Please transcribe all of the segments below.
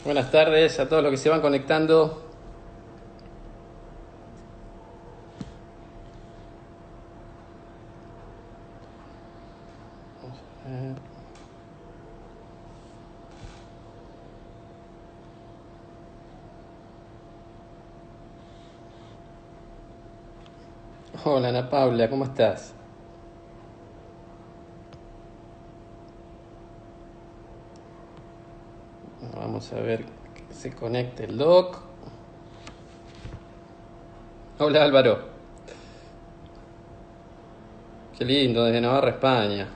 Buenas tardes a todos los que se van conectando. Hola Ana Paula, ¿cómo estás? Vamos a ver que se conecte el doc. Hola Álvaro, qué lindo, desde Navarra, España.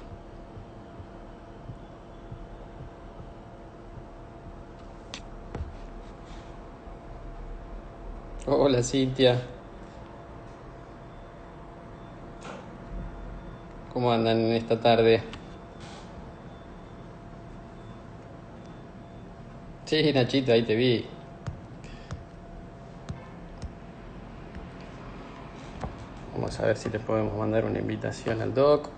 Hola Cintia, ¿cómo andan en esta tarde? Sí, Nachito, ahí te vi. Vamos a ver si le podemos mandar una invitación al doc.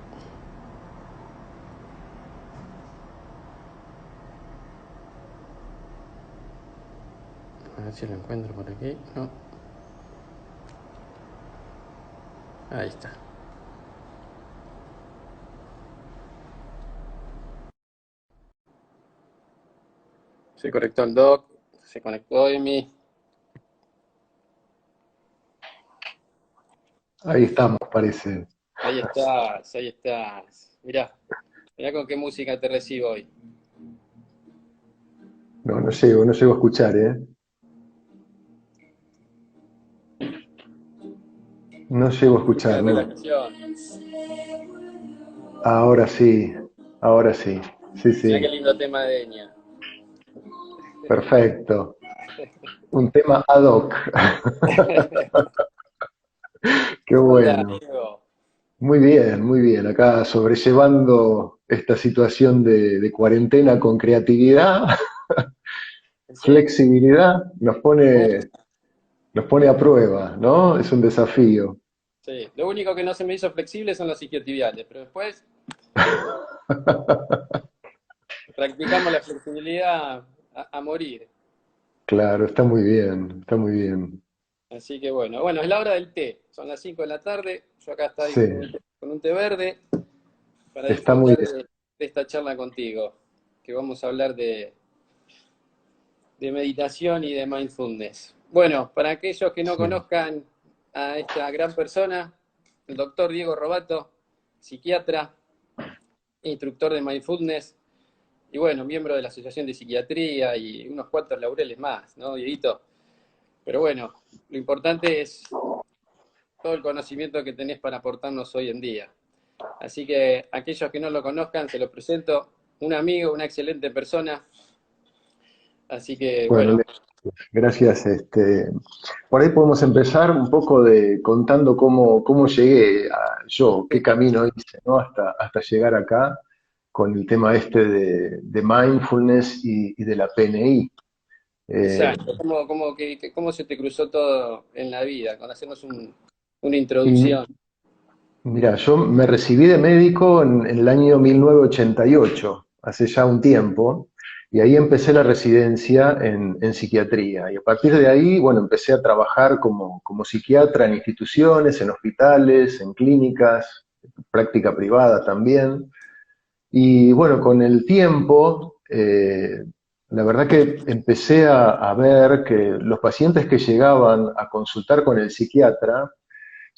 A ver si lo encuentro por aquí. No, ahí está. Se conectó el doc, se conectó Emi. Ahí estamos, parece. Ahí estás, ahí estás. Mirá con qué música te recibo hoy. No, no llego a escuchar, ¿eh? No llego a Música de escuchar, no. relajación. Ahora sí, ahora sí. Sí, Mirá qué sí, lindo tema de Enya. perfecto. Un tema ad hoc. Qué ¿Cómo andás, bueno. Diego? Muy bien, muy bien. Acá sobrellevando esta situación de cuarentena con creatividad, ¿Sí? flexibilidad, Bueno, nos pone a prueba, ¿no? Es un desafío. sí. Lo único que no se me hizo flexible son los isquiotibiales, pero después practicamos la flexibilidad a morir. Claro, está muy bien, está muy bien. Así que bueno, es la hora del té. Son las 5 de la tarde. Yo acá estoy Sí, con un té verde para está muy disfrutar bien. de esta charla contigo, que vamos a hablar de meditación y de mindfulness. Bueno, para aquellos que no Sí. conozcan a esta gran persona, el doctor Diego Robato, psiquiatra, instructor de mindfulness y bueno, miembro de la Asociación de Psiquiatría y unos cuantos laureles más, ¿no, Dieguito? Pero bueno, lo importante es todo el conocimiento que tenés para aportarnos hoy en día. Así que aquellos que no lo conozcan, se lo presento, un amigo, una excelente persona. Así que Bueno, bueno, gracias. Por ahí podemos empezar un poco contando cómo llegué yo, qué camino hice, ¿no? Hasta llegar acá con el tema de mindfulness y de la PNI. Eh, exacto. ¿Cómo se te cruzó todo en la vida? Con hacernos una y introducción. mira, yo me recibí de médico en el año 1988, hace ya un tiempo, y ahí empecé la residencia en psiquiatría. Y a partir de ahí, bueno, empecé a trabajar como psiquiatra en instituciones, en hospitales, en clínicas, práctica privada también. Y bueno, con el tiempo, la verdad que empecé a ver que los pacientes que llegaban a consultar con el psiquiatra,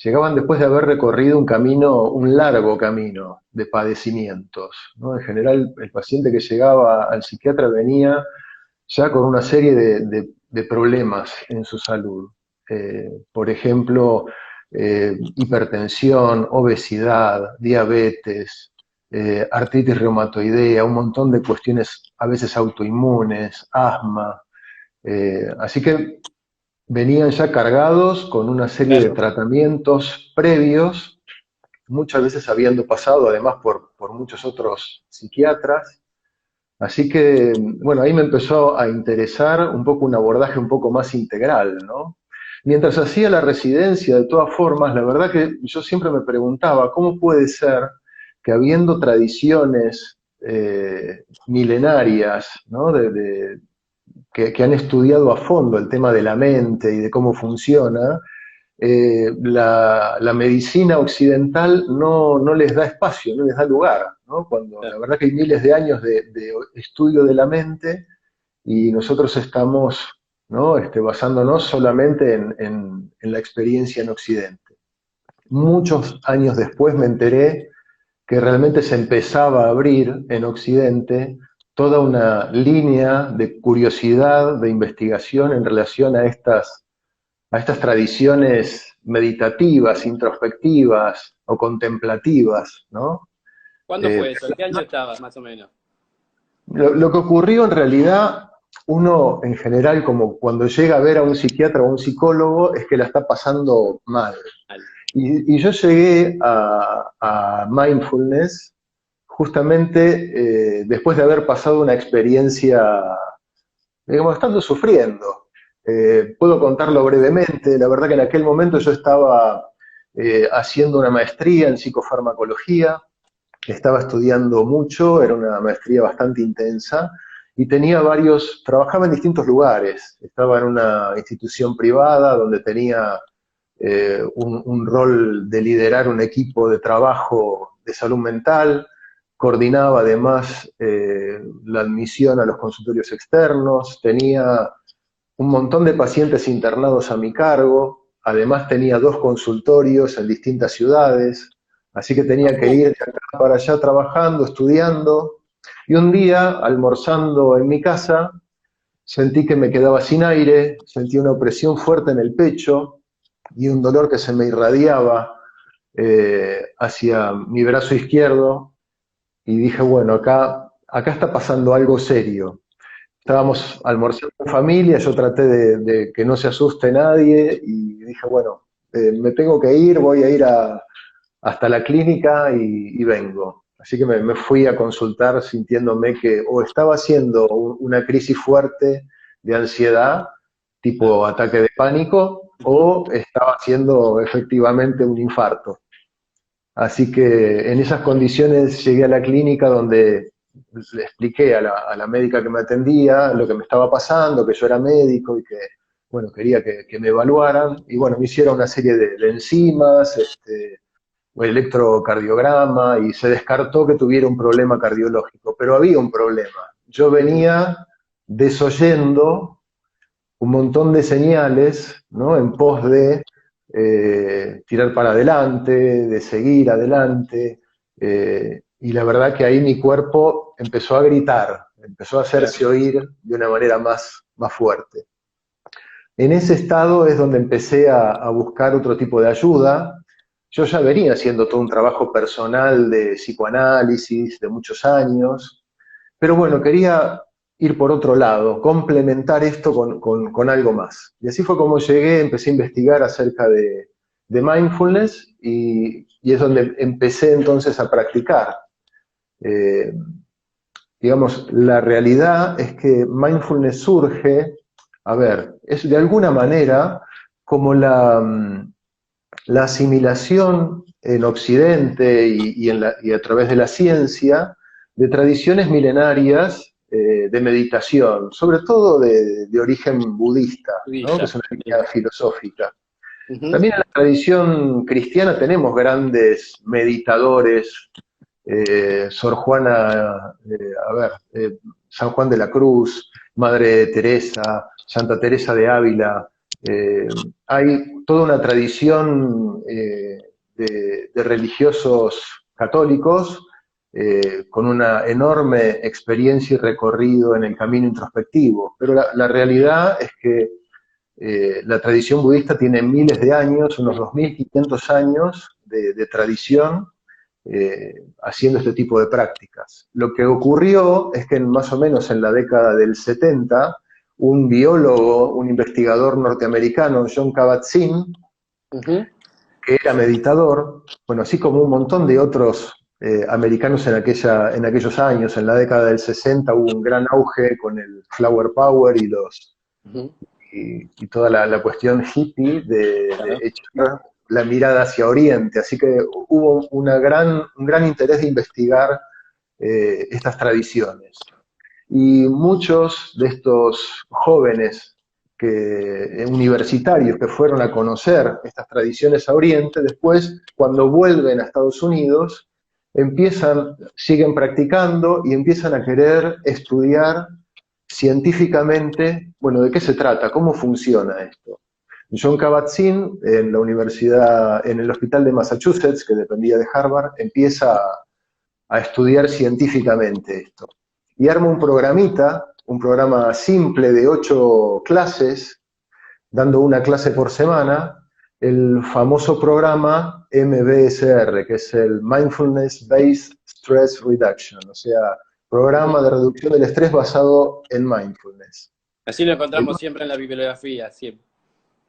llegaban después de haber recorrido un camino, un largo camino de padecimientos, ¿no? En general, el paciente que llegaba al psiquiatra venía ya con una serie de problemas en su salud. Por ejemplo, hipertensión, obesidad, diabetes, artritis reumatoidea, un montón de cuestiones a veces autoinmunes, asma. Así que venían ya cargados con una serie de Claro. tratamientos previos, muchas veces habiendo pasado además por muchos otros psiquiatras. Así que, bueno, ahí me empezó a interesar un poco un abordaje un poco más integral, ¿no? Mientras hacía la residencia, de todas formas, la verdad que yo siempre me preguntaba, ¿cómo puede ser que habiendo tradiciones milenarias, ¿no? que han estudiado a fondo el tema de la mente y de cómo funciona, la medicina occidental no les da espacio, no les da lugar, ¿no? Cuando la verdad que hay miles de años de estudio de la mente y nosotros estamos, ¿no? Basándonos solamente en la experiencia en Occidente. Muchos años después me enteré que realmente se empezaba a abrir en Occidente toda una línea de curiosidad, de investigación en relación a estas tradiciones meditativas, introspectivas o contemplativas, ¿no? ¿Cuándo fue eso? ¿En qué año estabas, más o menos? Lo que ocurrió en realidad, uno en general, como cuando llega a ver a un psiquiatra o a un psicólogo, es que la está pasando mal. Y yo llegué a mindfulness justamente después de haber pasado una experiencia, digamos, estando sufriendo. Puedo contarlo brevemente. La verdad que en aquel momento yo estaba haciendo una maestría en psicofarmacología, estaba estudiando mucho, era una maestría bastante intensa, y tenía trabajaba en distintos lugares. Estaba en una institución privada donde tenía un rol de liderar un equipo de trabajo de salud mental, coordinaba además la admisión a los consultorios externos, tenía un montón de pacientes internados a mi cargo, además tenía 2 consultorios en distintas ciudades, así que tenía que ir de acá para allá trabajando, estudiando, y un día, almorzando en mi casa, sentí que me quedaba sin aire, sentí una opresión fuerte en el pecho y un dolor que se me irradiaba hacia mi brazo izquierdo, y dije, bueno, acá está pasando algo serio. Estábamos almorzando en familia, yo traté de que no se asuste nadie y dije, bueno, me tengo que ir, voy a ir hasta la clínica y vengo. Así que me fui a consultar sintiéndome que o estaba haciendo una crisis fuerte de ansiedad, tipo ataque de pánico, o estaba haciendo efectivamente un infarto. Así que en esas condiciones llegué a la clínica donde le expliqué a la médica que me atendía lo que me estaba pasando, que yo era médico y que, bueno, quería que me evaluaran. Y bueno, me hicieron una serie de enzimas, electrocardiograma, y se descartó que tuviera un problema cardiológico, pero había un problema. Yo venía desoyendo un montón de señales, ¿no? En pos de tirar para adelante, de seguir adelante, y la verdad que ahí mi cuerpo empezó a gritar, empezó a hacerse oír de una manera más fuerte. En ese estado es donde empecé a buscar otro tipo de ayuda. Yo ya venía haciendo todo un trabajo personal de psicoanálisis de muchos años, pero bueno, quería ir por otro lado, complementar esto con algo más. Y así fue como llegué, empecé a investigar acerca de mindfulness y es donde empecé entonces a practicar. Eh, digamos, la realidad es que mindfulness surge, a ver, es de alguna manera como la asimilación en Occidente y a través de la ciencia de tradiciones milenarias de meditación, sobre todo de origen budista, ¿no? Que es una línea filosófica. También en la tradición cristiana tenemos grandes meditadores, Sor Juana, San Juan de la Cruz, Madre Teresa, Santa Teresa de Ávila. Hay toda una tradición de religiosos católicos con una enorme experiencia y recorrido en el camino introspectivo, pero la realidad es que la tradición budista tiene miles de años, unos 2500 años de tradición haciendo este tipo de prácticas. Lo que ocurrió es que más o menos en la década del 70, un biólogo, un investigador norteamericano, John Kabat-Zinn, que era meditador, bueno, así como un montón de otros americanos en aquellos años, en la década del 60 hubo un gran auge con el Flower Power y toda la cuestión hippie de echar la mirada hacia Oriente, así que hubo un gran interés de investigar estas tradiciones. y muchos de estos jóvenes universitarios que fueron a conocer estas tradiciones a Oriente, después, cuando vuelven a Estados Unidos, siguen practicando y empiezan a querer estudiar científicamente, bueno, ¿de qué se trata? ¿Cómo funciona esto? John Kabat-Zinn, en la universidad, en el hospital de Massachusetts, que dependía de Harvard, empieza a estudiar científicamente esto. Y arma un programita, un programa simple de 8 clases, dando una clase por semana, el famoso programa MBSR, que es el Mindfulness Based Stress Reduction, o sea, programa de reducción del estrés basado en mindfulness. Así lo encontramos siempre en la bibliografía, siempre.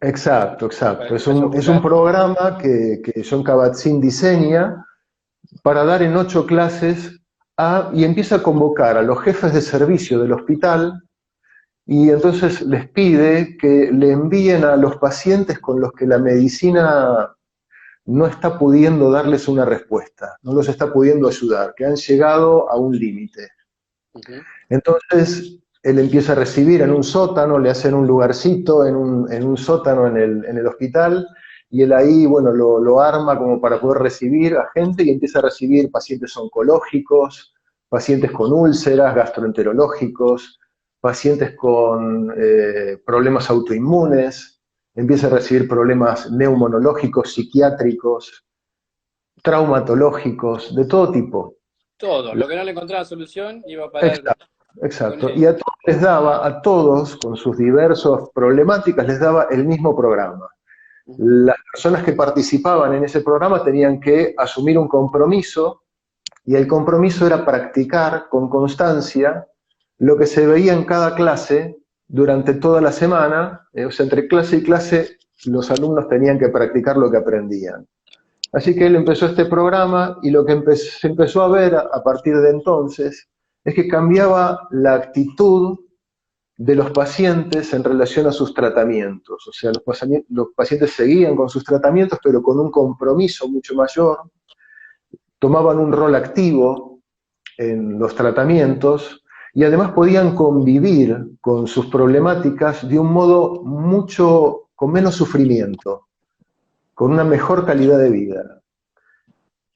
Exacto, exacto. Para que vaya a Es un buscar. programa que John Kabat-Zinn diseña para dar en 8 clases y empieza a convocar a los jefes de servicio del hospital y entonces les pide que le envíen a los pacientes con los que la medicina no está pudiendo darles una respuesta, no los está pudiendo ayudar, que han llegado a un límite. Entonces, él empieza a recibir en un sótano, le hacen un lugarcito en un sótano en el hospital, y él ahí, bueno, lo arma como para poder recibir a gente y empieza a recibir pacientes oncológicos, pacientes con úlceras, gastroenterológicos, pacientes con problemas autoinmunes, empieza a recibir problemas neumonológicos, psiquiátricos, traumatológicos, de todo tipo. Todo, lo que no le encontraba solución iba a parar Exacto, con exacto. él. Y a todos les daba, a todos, con sus diversas problemáticas, les daba el mismo programa. Las personas que participaban en ese programa tenían que asumir un compromiso, y el compromiso era practicar con constancia lo que se veía en cada clase durante toda la semana, o sea, entre clase y clase los alumnos tenían que practicar lo que aprendían. Así que él empezó este programa y lo que se empezó a ver a partir de entonces es que cambiaba la actitud de los pacientes en relación a sus tratamientos. O sea, los pacientes seguían con sus tratamientos, pero con un compromiso mucho mayor, tomaban un rol activo en los tratamientos y además podían convivir con sus problemáticas de un modo con menos sufrimiento, con una mejor calidad de vida.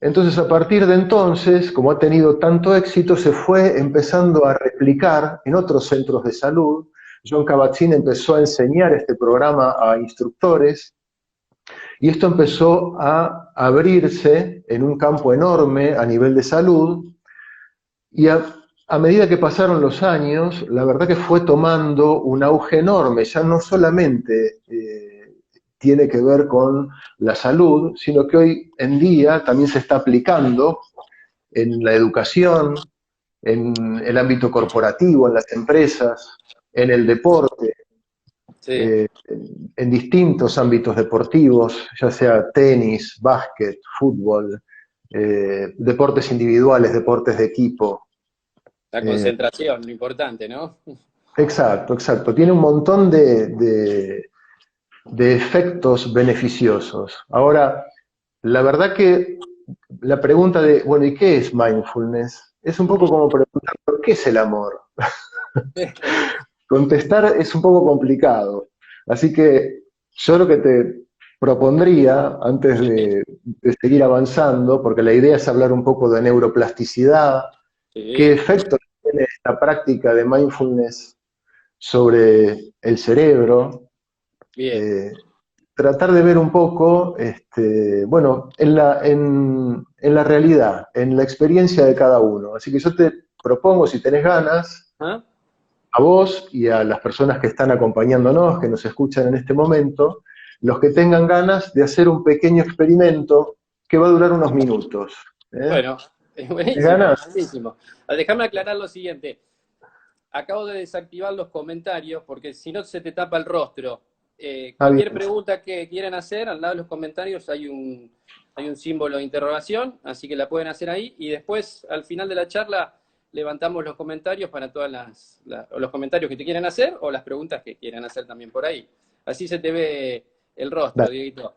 Entonces, a partir de entonces, como ha tenido tanto éxito, se fue empezando a replicar en otros centros de salud. John Kabat-Zinn empezó a enseñar este programa a instructores y esto empezó a abrirse en un campo enorme a nivel de salud y a medida que pasaron los años, la verdad que fue tomando un auge enorme, ya no solamente tiene que ver con la salud, sino que hoy en día también se está aplicando en la educación, en el ámbito corporativo, en las empresas, en el deporte, Sí. en distintos ámbitos deportivos, ya sea tenis, básquet, fútbol, deportes individuales, deportes de equipo. La concentración, lo importante, ¿no? Exacto, exacto. Tiene un montón de efectos beneficiosos. Ahora, la verdad que la pregunta de, bueno, ¿y qué es mindfulness? Es un poco como preguntar, ¿por qué es el amor? Contestar es un poco complicado. Así que yo lo que te propondría, antes de seguir avanzando, porque la idea es hablar un poco de neuroplasticidad, qué Sí, efectos tiene esta práctica de mindfulness sobre el cerebro, bien. eh, tratar de ver un poco, bueno, en la realidad, en la experiencia de cada uno. Así que yo te propongo, si tenés ganas, ¿Ah? a vos y a las personas que están acompañándonos, que nos escuchan en este momento, los que tengan ganas de hacer un pequeño experimento que va a durar unos minutos. ¿Eh? Bueno, es ¿Tenés buenísimo, ganas? buenísimo. Déjame aclarar lo siguiente. Acabo de desactivar los comentarios porque si no se te tapa el rostro. Ah, bien. Cualquier pregunta que quieran hacer, al lado de los comentarios hay un símbolo de interrogación, así que la pueden hacer ahí. Y después, al final de la charla, levantamos los comentarios para todas los comentarios que te quieran hacer o las preguntas que quieran hacer también por ahí. Así se te ve el rostro, Dale. Dieguito.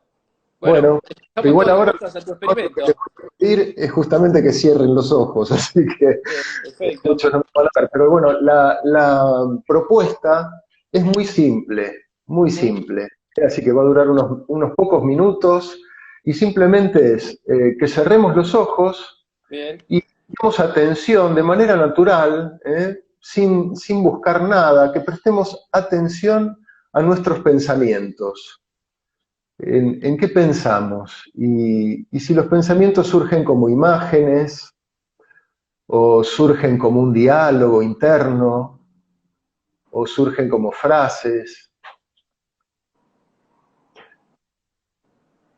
Bueno, Bueno, pero estamos igual todos ahora dispuestos a tu lo que les experimento. voy a pedir es justamente que cierren los ojos, así que Perfecto. mucho no me van a dar. Pero bueno, la propuesta es muy simple, muy Ujú. simple. Así que va a durar unos pocos minutos y simplemente es que cerremos los ojos Bien, y prestemos atención de manera natural, sin buscar nada, que prestemos atención a nuestros pensamientos. ¿En qué pensamos? Y si los pensamientos surgen como imágenes o surgen como un diálogo interno o surgen como frases.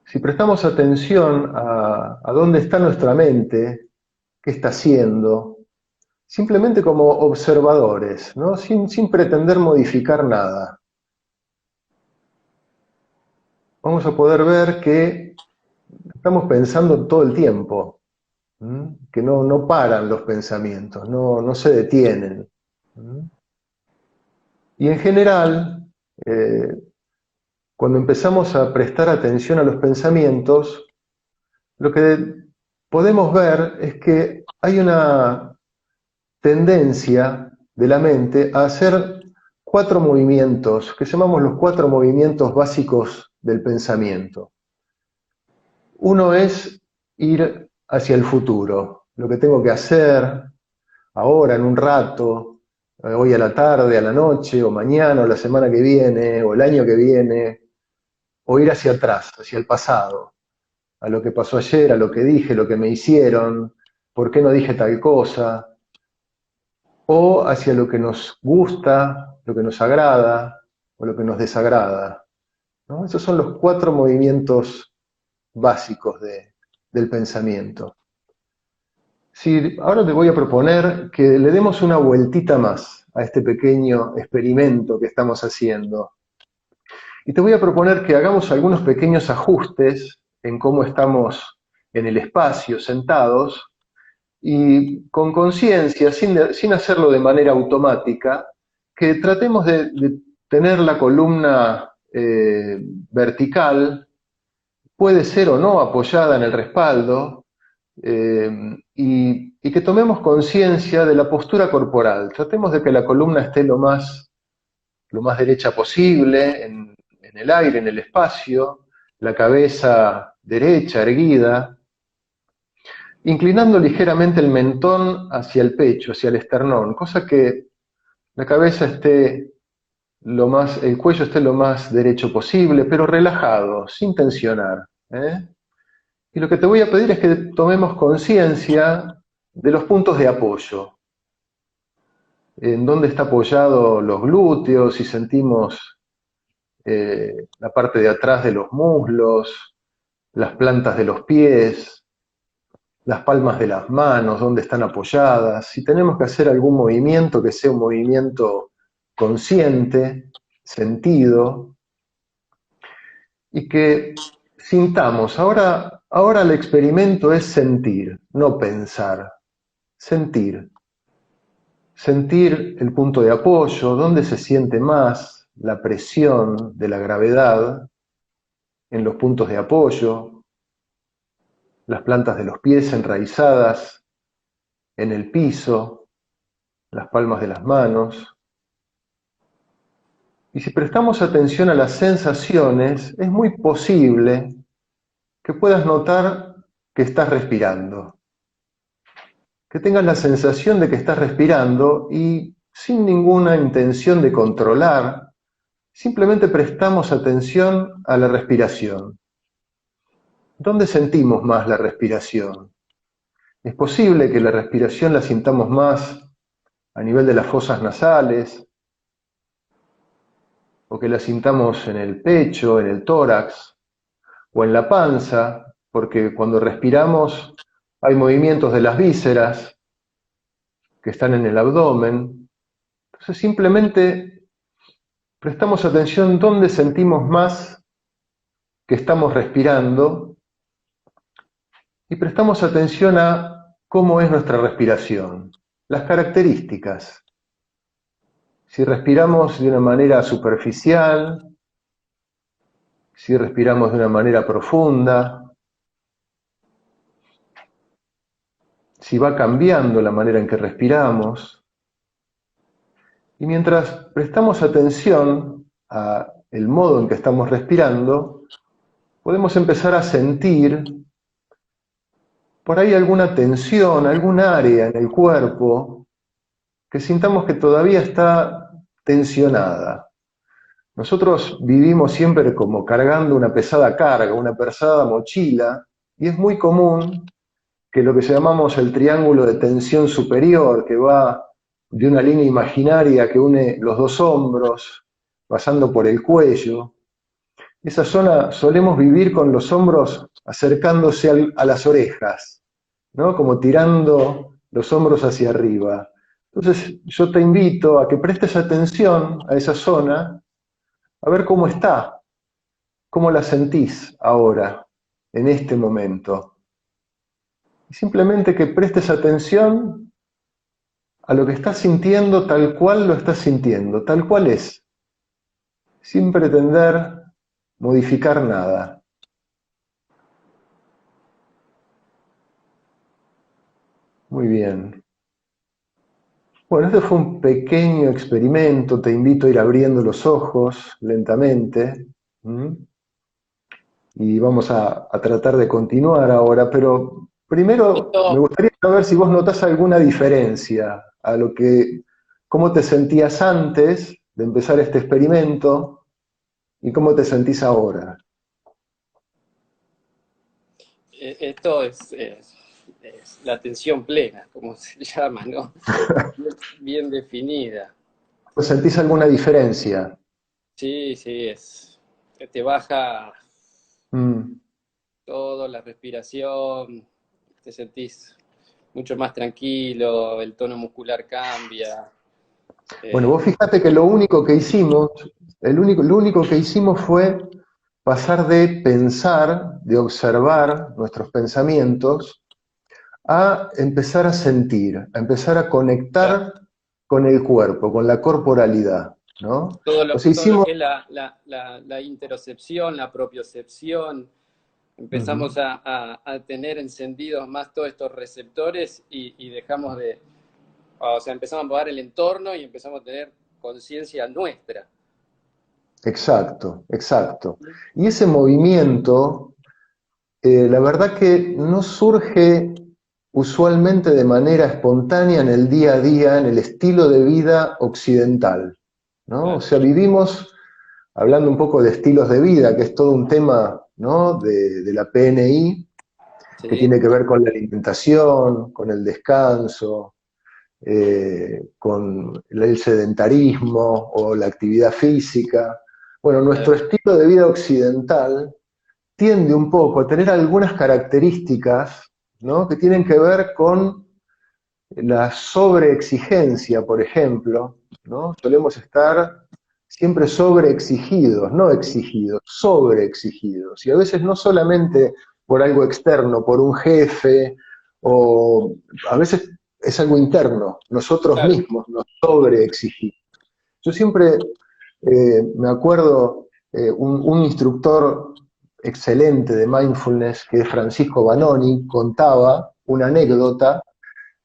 Si prestamos atención a dónde está nuestra mente, qué está haciendo, simplemente como observadores, ¿no? Sin pretender modificar nada, vamos a poder ver que estamos pensando todo el tiempo, que no paran los pensamientos, no se detienen. Y en general, eh, cuando empezamos a prestar atención a los pensamientos, lo que podemos ver es que hay una tendencia de la mente a hacer 4 movimientos, que llamamos los 4 movimientos básicos del pensamiento. Uno es ir hacia el futuro, lo que tengo que hacer ahora, en un rato, hoy a la tarde, a la noche, o mañana, o la semana que viene, o el año que viene, o ir hacia atrás, hacia el pasado, a lo que pasó ayer, a lo que dije, lo que me hicieron, por qué no dije tal cosa, o hacia lo que nos gusta, lo que nos agrada, o lo que nos desagrada, ¿no? Esos son los 4 movimientos básicos del pensamiento. Sí, ahora te voy a proponer que le demos una vueltita más a este pequeño experimento que estamos haciendo. Y te voy a proponer que hagamos algunos pequeños ajustes en cómo estamos en el espacio, sentados, y con conciencia, sin hacerlo de manera automática, que tratemos de tener la columna vertical, puede ser o no apoyada en el respaldo, y que tomemos conciencia de la postura corporal. Tratemos de que la columna esté lo más derecha posible, en el aire, en el espacio, la cabeza derecha, erguida, inclinando ligeramente el mentón hacia el pecho, hacia el esternón, cosa que la cabeza esté el cuello esté lo más derecho posible, pero relajado, sin tensionar. Y lo que te voy a pedir es que tomemos conciencia de los puntos de apoyo, en dónde está apoyado los glúteos, si sentimos la parte de atrás de los muslos, las plantas de los pies, las palmas de las manos, dónde están apoyadas, si tenemos que hacer algún movimiento que sea un movimiento consciente, sentido, y que sintamos. Ahora el experimento es sentir, no pensar, sentir. Sentir el punto de apoyo, dónde se siente más la presión de la gravedad en los puntos de apoyo, las plantas de los pies enraizadas en el piso, las palmas de las manos. Y si prestamos atención a las sensaciones, es muy posible que puedas notar que estás respirando, que tengas la sensación de que estás respirando y sin ninguna intención de controlar, simplemente prestamos atención a la respiración. ¿Dónde sentimos más la respiración? Es posible que la respiración la sintamos más a nivel de las fosas nasales, o que la sintamos en el pecho, en el tórax, o en la panza, porque cuando respiramos hay movimientos de las vísceras que están en el abdomen. Entonces simplemente prestamos atención dónde sentimos más que estamos respirando y prestamos atención a cómo es nuestra respiración, las características. Si respiramos de una manera superficial, si respiramos de una manera profunda, si va cambiando la manera en que respiramos. Y mientras prestamos atención al modo en que estamos respirando, podemos empezar a sentir por ahí alguna tensión, algún área en el cuerpo que sintamos que todavía está tensionada. Nosotros vivimos siempre como cargando una pesada carga, una pesada mochila, y es muy común que lo que llamamos el triángulo de tensión superior, que va de una línea imaginaria que une los dos hombros, pasando por el cuello, esa zona solemos vivir con los hombros acercándose a las orejas, ¿no? Como tirando los hombros hacia arriba. Entonces yo te invito a que prestes atención a esa zona, a ver cómo está, cómo la sentís ahora, en este momento. Y simplemente que prestes atención a lo que estás sintiendo tal cual lo estás sintiendo, tal cual es, sin pretender modificar nada. Muy bien. Bueno, este fue un pequeño experimento, te invito a ir abriendo los ojos lentamente. ¿Mm? Y vamos a tratar de continuar ahora, pero primero me Esto, gustaría saber si vos notás alguna diferencia a lo que, cómo te sentías antes de empezar este experimento y cómo te sentís ahora. esto es la atención plena, como se llama, ¿no? Bien, bien definida. ¿Vos sentís alguna diferencia? Sí, sí, te baja Mm. todo, la respiración, te sentís mucho más tranquilo, el tono muscular cambia. Bueno, eh, vos fíjate que lo único que hicimos, lo único que hicimos fue pasar de pensar, de observar nuestros pensamientos, a empezar a sentir, a empezar a claro, conectar con el cuerpo, con la corporalidad, ¿no? O sea, todo lo hicimos... que es la interocepción, la propiocepción, Ujú. empezamos a tener encendidos más todos estos receptores y dejamos de, o sea, empezamos a mover el entorno y empezamos a tener conciencia nuestra. Exacto, exacto. Y ese movimiento, la verdad que no surge usualmente de manera espontánea en el día a día, en el estilo de vida occidental, ¿no? O Claro. sea, vivimos, hablando un poco de estilos de vida, que es todo un tema, ¿no? de la PNI, que Sí, tiene que ver con la alimentación, con el descanso, con el sedentarismo o la actividad física. Bueno, nuestro claro, estilo de vida occidental tiende un poco a tener algunas características, ¿no? Que tienen que ver con la sobreexigencia, por ejemplo, ¿no? Solemos estar siempre sobreexigidos, no exigidos, sobreexigidos. Y a veces no solamente por algo externo, por un jefe, o a veces es algo interno, nosotros claro. mismos nos sobreexigimos. Yo siempre me acuerdo un instructor excelente de mindfulness, que es Francisco Banoni, contaba una anécdota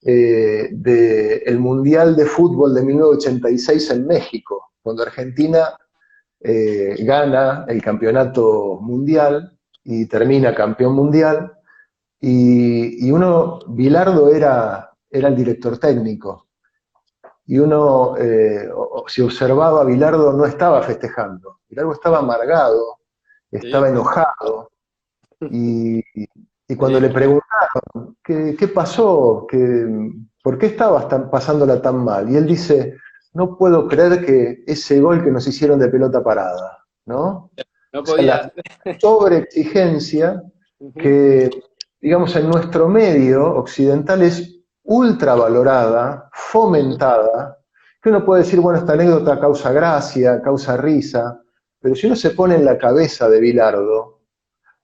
del Mundial de Fútbol de 1986 en México, cuando Argentina gana el campeonato mundial y termina campeón mundial, y uno, Bilardo era el director técnico, y uno, si observaba, Bilardo no estaba festejando, Bilardo estaba amargado, estaba Sí, enojado, y, y cuando le sí, preguntaron, ¿qué pasó? ¿Por qué estabas pasándola tan mal? Y él dice, no puedo creer que ese gol que nos hicieron de pelota parada, ¿no? no O sea, la podía. sobreexigencia Ujú, que, digamos, en nuestro medio occidental es ultravalorada, ujú, fomentada, que uno puede decir, bueno, esta anécdota causa gracia, causa risa, pero si uno se pone en la cabeza de Bilardo,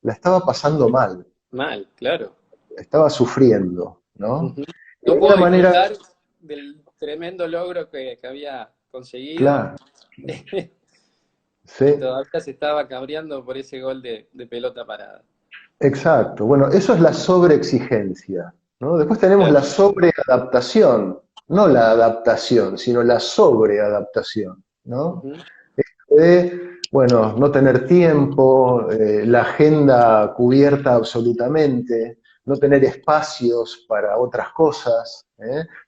la estaba pasando mal, mal, claro. estaba sufriendo, ¿no? Ujú. Y de No alguna puedo manera, disfrutar del tremendo logro que había conseguido. claro, y Sí, todavía se estaba cabreando por ese gol de pelota parada. exacto. Bueno, eso es la sobreexigencia, ¿no? Después tenemos la Claro. sobreadaptación, no la adaptación, sino la sobreadaptación, ¿no? Ujú. De, bueno, no tener tiempo, la agenda cubierta absolutamente, no tener espacios para otras cosas,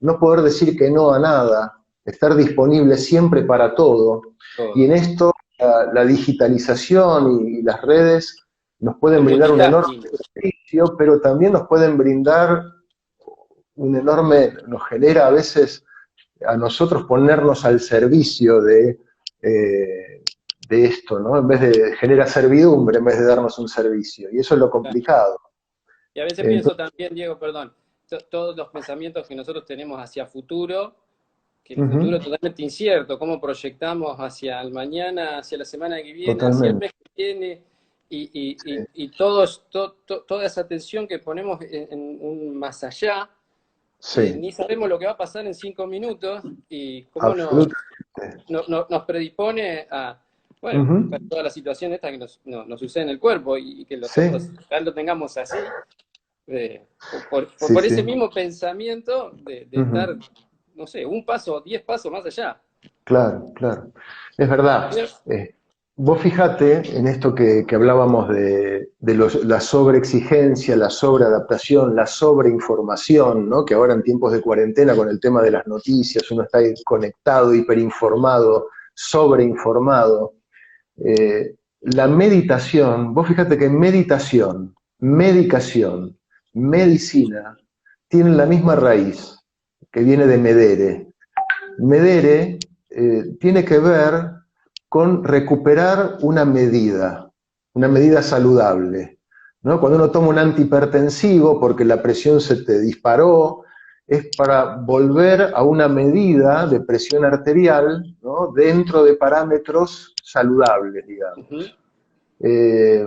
no poder decir que no a nada, estar disponible siempre para todo. Y en Todo. esto la digitalización y las redes nos El pueden brindar un enorme multitasking. beneficio, pero también nos pueden brindar un enorme, nos genera a veces a nosotros ponernos al servicio eh, de esto, ¿no? En vez de genera servidumbre, en vez de darnos un servicio. Y eso es lo complicado. Y a veces pienso Entonces, también, Diego, perdón, todos los pensamientos que nosotros tenemos hacia futuro, que el futuro es ujú, totalmente incierto, cómo proyectamos hacia el mañana, hacia la semana que viene, hacia el totalmente. mes que viene, Sí, y toda esa atención que ponemos en un más allá, sí, ni sabemos lo que va a pasar en 5 minutos y cómo absolutamente. nos predispone a, bueno, Ujú, toda la situación esta que nos sucede en el cuerpo y que nosotros sí, ya lo tengamos así, sí, por ese sí. mismo pensamiento de estar, Ujú, no sé, un paso, 10 pasos más allá. claro, claro. Es verdad. Pero, Vos fijate en esto que hablábamos de la sobreexigencia, la sobreadaptación, la sobreinformación, ¿no? Que ahora en tiempos de cuarentena con el tema de las noticias uno está ahí conectado, hiperinformado, sobreinformado. La meditación, vos fíjate que meditación, medicación, medicina tienen la misma raíz, que viene de medere. Medere tiene que ver con recuperar una medida saludable. ¿No? Cuando uno toma un antihipertensivo porque la presión se te disparó, es para volver a una medida de presión arterial, ¿no? Dentro de parámetros saludables, ujú, digamos. Eh,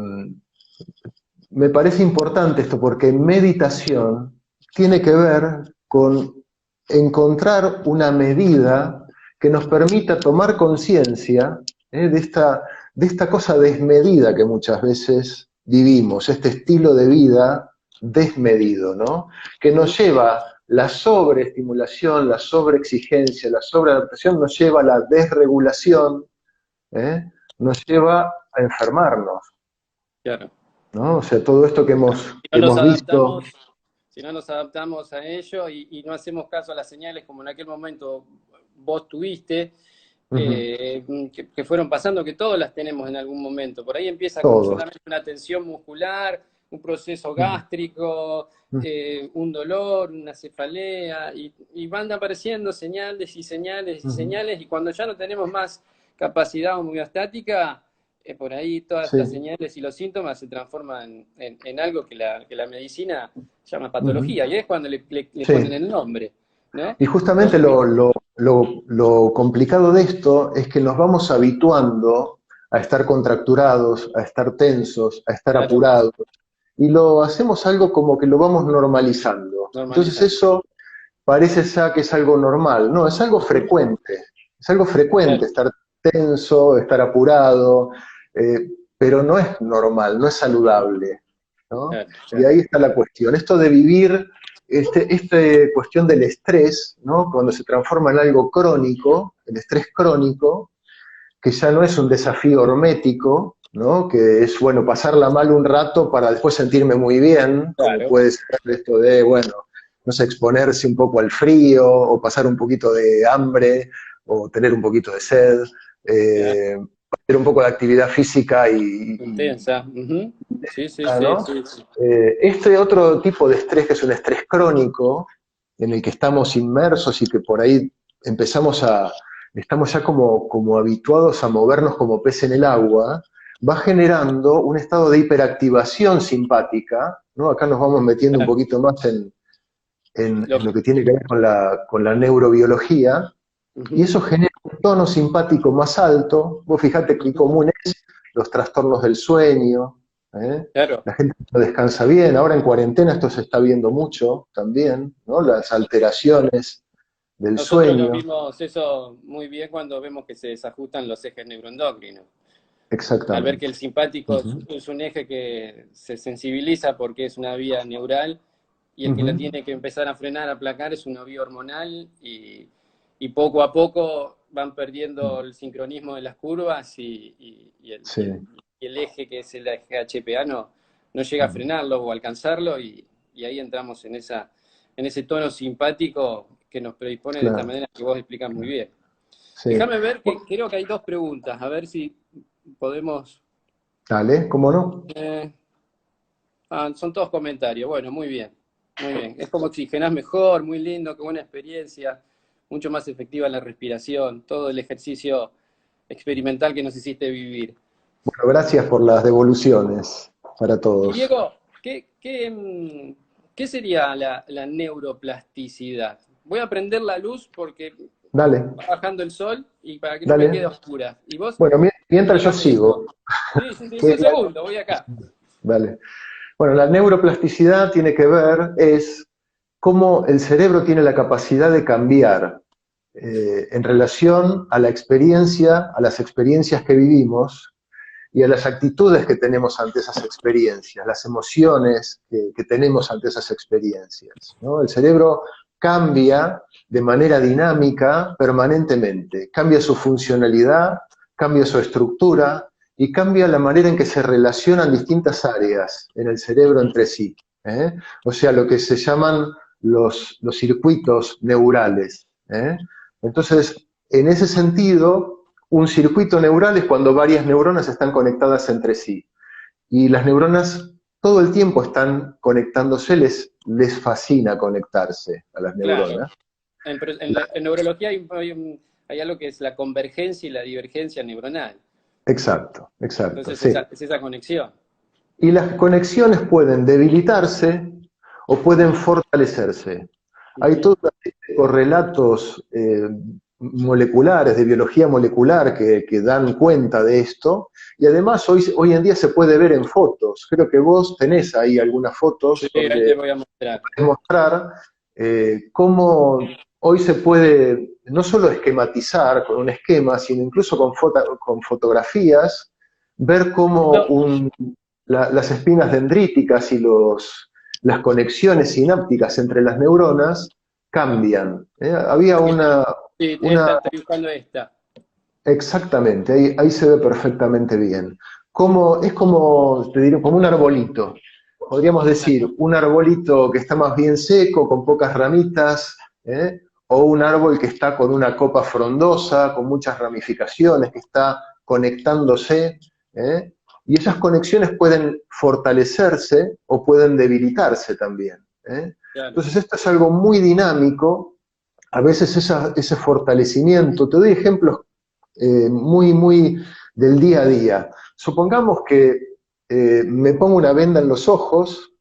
Me parece importante esto porque meditación tiene que ver con encontrar una medida que nos permita tomar conciencia de esta cosa desmedida que muchas veces vivimos, este estilo de vida desmedido, ¿no? Que nos ujú, lleva la sobreestimulación, la sobreexigencia, la sobreadaptación, nos lleva a la desregulación, ¿eh? Nos lleva a enfermarnos. claro. ¿No? O sea, todo esto Si que no nos hemos visto. adaptamos, si no nos adaptamos a ello y no hacemos caso a las señales como en aquel momento vos tuviste, Ujú, que fueron pasando, que todos las tenemos en algún momento. Por ahí empieza con todos. solamente una tensión muscular, un proceso Ujú, gástrico, ujú, un dolor, una cefalea, y van apareciendo señales y señales y ujú. señales, y cuando ya no tenemos más capacidad homeostática, por ahí todas estas Sí. señales y los síntomas se transforman en algo que la medicina llama Ujú, patología, y es cuando le ponen sí. el nombre, ¿no? Y justamente Porque, lo complicado de esto es que nos vamos habituando a estar contracturados, a estar tensos, a estar claro, apurados, y lo hacemos algo como que lo vamos normalizando. Entonces normalizando. eso parece ya que es algo normal. No, es algo Ujú. frecuente. Es algo frecuente Claro, estar tenso, estar apurado, pero no es normal, no es saludable, ¿no? claro, Y claro. ahí está la cuestión. Esto de vivir, esta cuestión del estrés, ¿no? Cuando se transforma en algo crónico, el estrés crónico, que ya no es un desafío hormético, ¿no? Que es, bueno, pasarla mal un rato para después sentirme muy bien, como Claro, puede ser esto de, bueno, no sé, exponerse un poco al frío, o pasar un poquito de hambre, o tener un poquito de sed, claro. hacer un poco de actividad física Intensa. Ujú. Sí, sí, sí, ¿no? sí, sí. Este otro tipo de estrés, que es un estrés crónico, en el que estamos inmersos y que por ahí empezamos estamos ya como habituados a movernos como pez en el agua, va generando un estado de hiperactivación simpática, ¿no? Acá nos vamos metiendo un Claro. poquito más Lo- en lo que tiene que ver con la neurobiología, y ujú. eso genera un tono simpático más alto. Vos fijate qué común es los trastornos del sueño, ¿eh? Claro. La gente no descansa bien. Ahora en cuarentena esto se está viendo mucho también, ¿no? Las alteraciones del Nosotros lo sueño. vimos eso muy bien cuando vemos que se desajustan los ejes neuroendocrinos. Al ver que exactamente. el simpático Ujú, es un eje que se sensibiliza porque es una vía neural, y el que la ujú, tiene que empezar a frenar, a aplacar, es una vía hormonal, y poco a poco van perdiendo el sincronismo de las curvas, sí. y el eje, que es el eje HPA, no llega a Ujú, frenarlo o alcanzarlo, y ahí entramos en ese tono simpático que nos predispone de esta claro, manera que vos explicás muy claro. bien. Sí. Déjame ver, que Bu- creo que hay dos preguntas, a ver si podemos... Dale, ¿cómo no? eh, son todos comentarios. Bueno, muy bien. Muy bien. Es como oxigenás mejor, muy lindo, qué buena experiencia, mucho más efectiva la respiración, todo el ejercicio experimental que nos hiciste vivir. Bueno, gracias por las devoluciones para Y todos. Diego, ¿qué sería la neuroplasticidad? Voy a prender la luz porque Dale, va bajando el sol y para que no me quede dale. oscura. Y vos Bueno, mientras yo explícame sigo, eso. Sí, sí, sí, que un segundo, voy acá. dale. Bueno, la neuroplasticidad tiene que ver es cómo el cerebro tiene la capacidad de cambiar en relación a la experiencia, a las experiencias que vivimos y a las actitudes que tenemos ante esas experiencias, las emociones que tenemos ante esas experiencias, ¿no? El cerebro cambia de manera dinámica permanentemente, cambia su funcionalidad, cambia su estructura y cambia la manera en que se relacionan distintas áreas en el cerebro entre sí. ¿Eh? O sea, lo que se llaman los circuitos neurales. ¿Eh? Entonces, en ese sentido, un circuito neural es cuando varias neuronas están conectadas entre sí. Y las neuronas todo el tiempo están conectándose, les fascina conectarse a las Claro. neuronas. En neurología hay algo que es la convergencia y la divergencia neuronal. Exacto, exacto, Entonces, sí. es esa conexión. Y las conexiones pueden debilitarse o pueden fortalecerse. Hay Ujú. toda una serie de correlatos moleculares, de biología molecular, que dan cuenta de esto. Y además hoy en día se puede ver en fotos. Creo que vos tenés ahí algunas Sí, fotos ahí te donde voy a mostrar. podés mostrar cómo hoy se puede no solo esquematizar con un esquema, sino incluso con fotografías, ver cómo No, las espinas dendríticas y las conexiones sinápticas entre las neuronas cambian. Había sí, sí, una estoy buscando esta. exactamente, ahí se ve perfectamente bien. Es como, te diré, como un arbolito. Podríamos decir, un arbolito que está más bien seco, con pocas ramitas, ¿eh? O un árbol que está con una copa frondosa, con muchas ramificaciones, que está conectándose, ¿eh? Y esas conexiones pueden fortalecerse o pueden debilitarse también, ¿eh? Claro. Entonces esto es algo muy dinámico. A veces ese fortalecimiento, te doy ejemplos muy del día a día. Supongamos que me pongo una venda en los ojos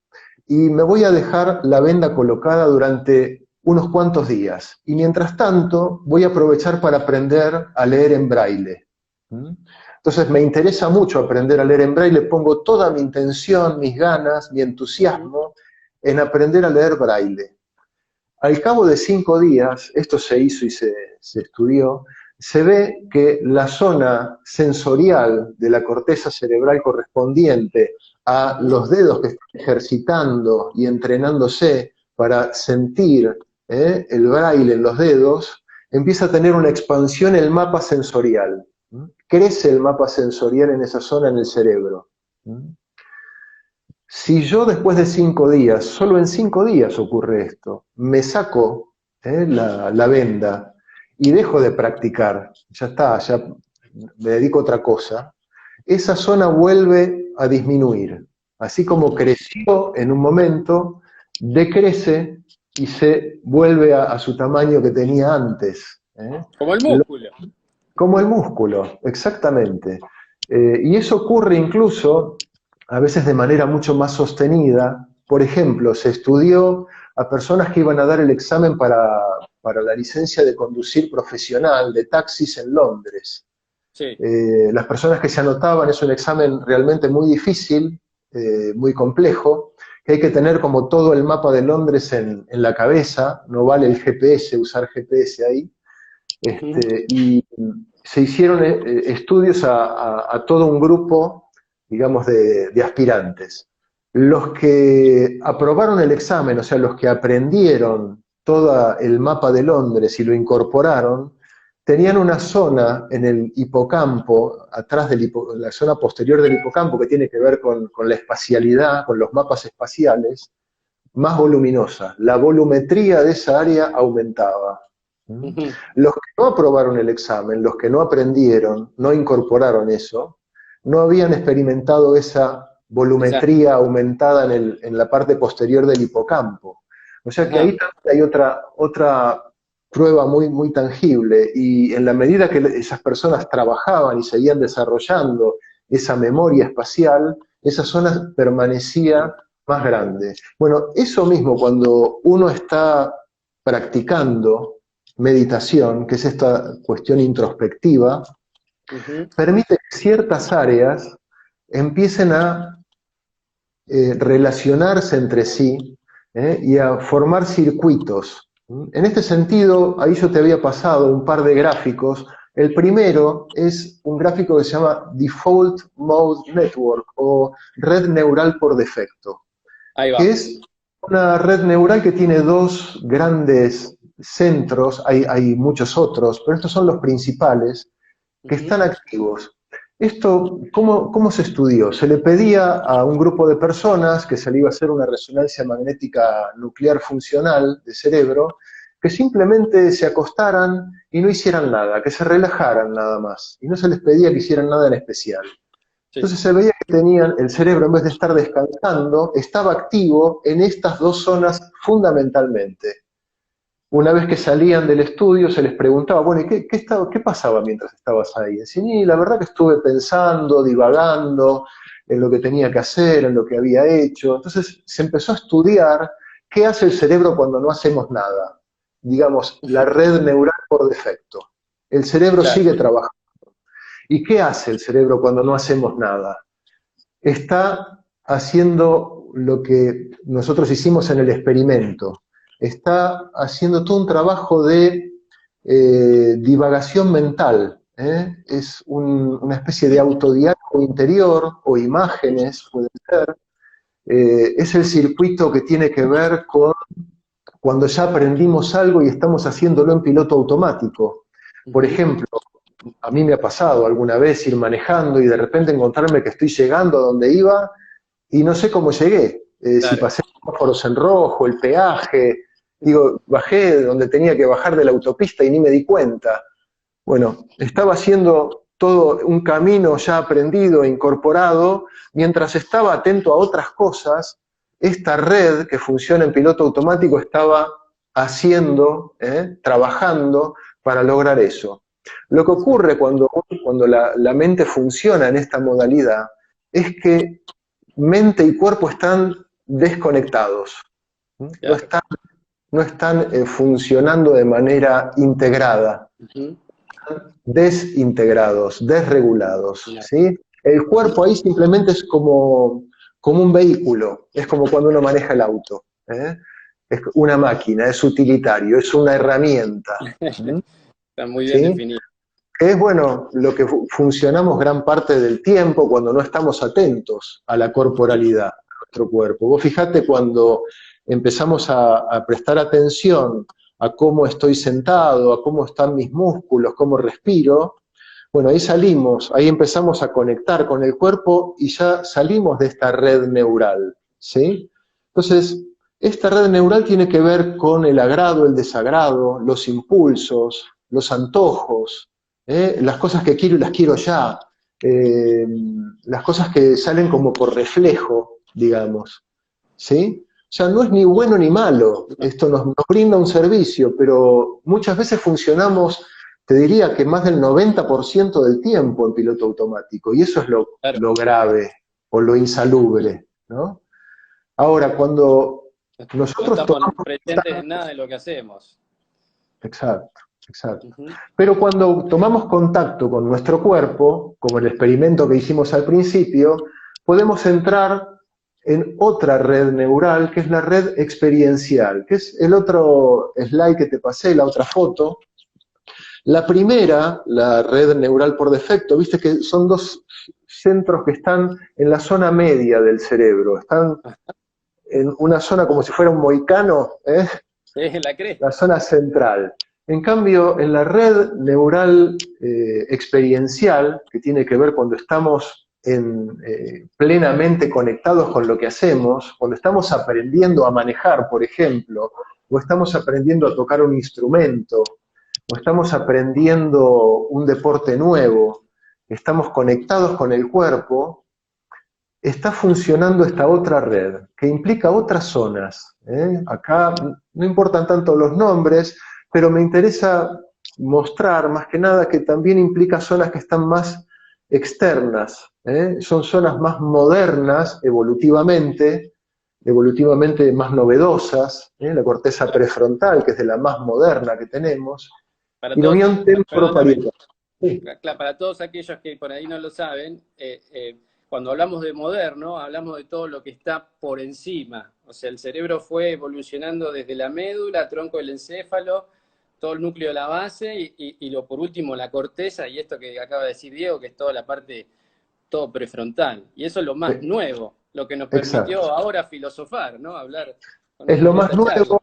y me voy a dejar la venda colocada durante unos cuantos días. Y mientras tanto, voy a aprovechar para aprender a leer en braille. ¿Mm? Entonces me interesa mucho aprender a leer en braille, pongo toda mi intención, mis ganas, mi Ujú. entusiasmo en aprender a leer braille. Al cabo de 5 días, esto se hizo y se estudió, se ve que la zona sensorial de la corteza cerebral correspondiente a Ujú. los dedos que están ejercitando y entrenándose para sentir el braille en los dedos, empieza a tener una expansión el mapa sensorial. Crece el mapa sensorial en esa zona en el cerebro. Si yo después de 5 días, solo en 5 días ocurre esto, me saco la venda y dejo de practicar, ya está, ya me dedico a otra cosa, esa zona vuelve a disminuir. Así como Ujú. creció en un momento, decrece y se vuelve a su tamaño que tenía antes. Como el Lo- músculo. como el músculo, exactamente. Y eso ocurre incluso a veces de manera mucho más sostenida. Por ejemplo, se estudió a personas que iban a dar el examen para la licencia de conducir profesional de taxis en Londres. Sí. Las personas que se anotaban, es un examen realmente muy difícil, muy complejo, que hay que tener como todo el mapa de Londres en la cabeza, no vale el GPS, usar GPS ahí. Ujú. Este, y se hicieron estudios a todo un grupo, digamos, de aspirantes. Los que aprobaron el examen, o sea, los que aprendieron todo el mapa de Londres y lo incorporaron, tenían una zona en el hipocampo, atrás de la zona posterior del hipocampo, que tiene que ver con la espacialidad, con los mapas espaciales, más voluminosa. La volumetría de esa área aumentaba. Ujú. Los que no aprobaron el examen, los que no aprendieron, no incorporaron eso, no habían experimentado esa volumetría aumentada en la parte posterior del hipocampo. O sea que Ajá. ahí también hay otra prueba muy tangible, y en la medida que esas personas trabajaban y seguían desarrollando esa memoria espacial, esa zona permanecía más grande. Bueno, eso mismo cuando uno está practicando meditación, que es esta cuestión introspectiva, Ujú. permite que ciertas áreas empiecen a relacionarse entre sí, y a formar circuitos. En este sentido, ahí yo te había pasado un par de gráficos. El primero es un gráfico que se llama Default Mode Network, o red neural por defecto, Ahí que va. es una red neural que tiene dos grandes centros, hay muchos otros, pero estos son los principales, que Ujú. están activos. Esto, ¿cómo se estudió? Se le pedía a un grupo de personas que se le iba a hacer una resonancia magnética nuclear funcional de cerebro, que simplemente se acostaran y no hicieran nada, que se relajaran nada más, y no se les pedía que hicieran nada en especial. Sí. Entonces se veía que tenían, el cerebro, en vez de estar descansando, estaba activo en estas dos zonas fundamentalmente. Una vez que salían del estudio se les preguntaba, bueno, ¿y qué pasaba mientras estabas ahí? Decían, y la verdad que estuve pensando, divagando en lo que tenía que hacer, en lo que había hecho. Entonces se empezó a estudiar qué hace el cerebro cuando no hacemos nada. Digamos, la red neural por defecto. El cerebro Claro. sigue trabajando. ¿Y qué hace el cerebro cuando no hacemos nada? Está haciendo lo que nosotros hicimos en el experimento. Está haciendo todo un trabajo de divagación mental. Es una especie de autodiálogo interior, o imágenes, puede ser. Es el circuito que tiene que ver con cuando ya aprendimos algo y estamos haciéndolo en piloto automático. Por Ujú. ejemplo, a mí me ha pasado alguna vez ir manejando y de repente encontrarme que estoy llegando a donde iba y no sé cómo llegué. Si Claro. pasé los semáforos en rojo, el peaje, digo, bajé de donde tenía que bajar de la autopista y ni me di cuenta. Bueno, estaba haciendo todo un camino ya aprendido e incorporado, mientras estaba atento a otras cosas. Esta red que funciona en piloto automático estaba haciendo, trabajando para lograr eso. Lo que ocurre cuando la mente funciona en esta modalidad es que mente y cuerpo están desconectados, no Claro. están, no están funcionando de manera integrada, Ujú. desintegrados, desregulados, Claro. ¿sí? El cuerpo ahí simplemente es como un vehículo, es como cuando uno maneja el auto, ¿eh? Es una máquina, es utilitario, es una herramienta, Está muy bien ¿sí? definido. Es bueno lo que funcionamos gran parte del tiempo cuando no estamos atentos a la corporalidad de nuestro cuerpo. Vos fijate cuando empezamos a prestar atención a cómo estoy sentado, a cómo están mis músculos, cómo respiro, bueno, ahí salimos, ahí empezamos a conectar con el cuerpo y ya salimos de esta red neural, ¿sí? Entonces, esta red neural tiene que ver con el agrado, el desagrado, los impulsos, los antojos, las cosas que quiero y las quiero ya, eh, las cosas que salen como por reflejo, digamos, ¿sí? O sea, no es ni bueno ni malo, No, esto nos brinda un servicio, pero muchas veces funcionamos, te diría que más del 90% del tiempo en piloto automático, y eso es claro. lo grave o lo insalubre, ¿no? Ahora, cuando No nosotros estamos tomamos... presentes en nada de lo que hacemos. Exacto, exacto. Ujú. Pero cuando tomamos contacto con nuestro cuerpo, como el experimento que hicimos al principio, podemos entrar en otra red neural, que es la red experiencial, que es el otro slide que te pasé, la otra foto. La primera, la red neural por defecto, viste que son dos centros que están en la zona media del cerebro, están en una zona como si fuera un moicano, ¿eh? La La cresta. zona central. En cambio, en la red neural experiencial, que tiene que ver cuando estamos plenamente conectados con lo que hacemos, cuando estamos aprendiendo a manejar, por ejemplo, o estamos aprendiendo a tocar un instrumento, o estamos aprendiendo un deporte nuevo, estamos conectados con el cuerpo, está funcionando esta otra red, que implica otras zonas. Acá no importan tanto los nombres, pero me interesa mostrar más que nada que también implica zonas que están más externas, son zonas más modernas evolutivamente más novedosas, la corteza prefrontal, que es de la más moderna que tenemos, Para y la todos, unión perdóname, temporoparietal. Sí, para todos aquellos que por ahí no lo saben, cuando hablamos de moderno, hablamos de todo lo que está por encima. O sea, el cerebro fue evolucionando desde la médula, tronco del encéfalo, todo el núcleo de la base y por último la corteza y esto que acaba de decir Diego, que es toda la parte, todo prefrontal. Y eso es lo más nuevo, lo que nos permitió exacto. ahora filosofar, ¿no? Hablar Es lo en más esta charla. nuevo,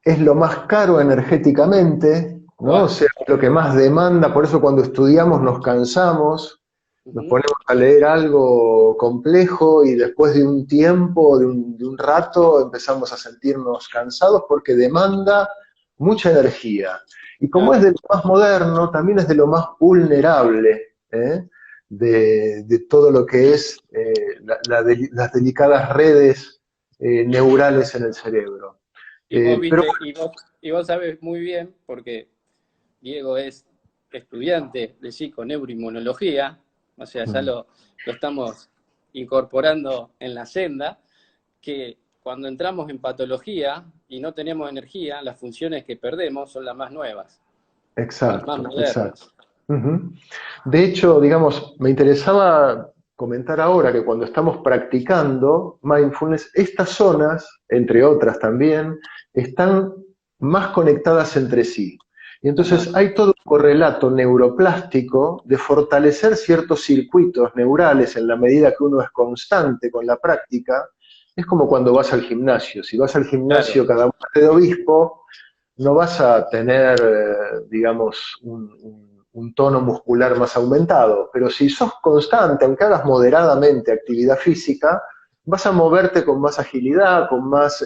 es lo más caro energéticamente, ¿no? O Wow. sea, lo que más demanda, por eso cuando estudiamos nos cansamos, nos Ujú. ponemos a leer algo complejo y después de un tiempo, de un rato, empezamos a sentirnos cansados porque demanda mucha energía. Y como es Claro. de lo más moderno, también es de lo más vulnerable, ¿eh? De todo lo que es las delicadas redes neurales en el cerebro. Y vos Pero viste, y vos sabes muy bien, porque Diego es estudiante de psiconeuroinmunología, o sea, ya bueno, lo estamos incorporando en la senda, que cuando entramos en patología y no tenemos energía, las funciones que perdemos son las más nuevas, las más exacto, exacto. modernas. Ujú. De hecho, digamos, me interesaba comentar ahora que cuando estamos practicando mindfulness, estas zonas, entre otras también, están más conectadas entre sí. Y Ajá, entonces hay todo un correlato neuroplástico de fortalecer ciertos circuitos neurales en la medida que uno es constante con la práctica. Es como cuando vas al gimnasio. Si vas al claro, gimnasio cada martes de obispo, no vas a tener, digamos, un tono muscular más aumentado, pero si sos constante, aunque hagas moderadamente actividad física, vas a moverte con más agilidad, con más,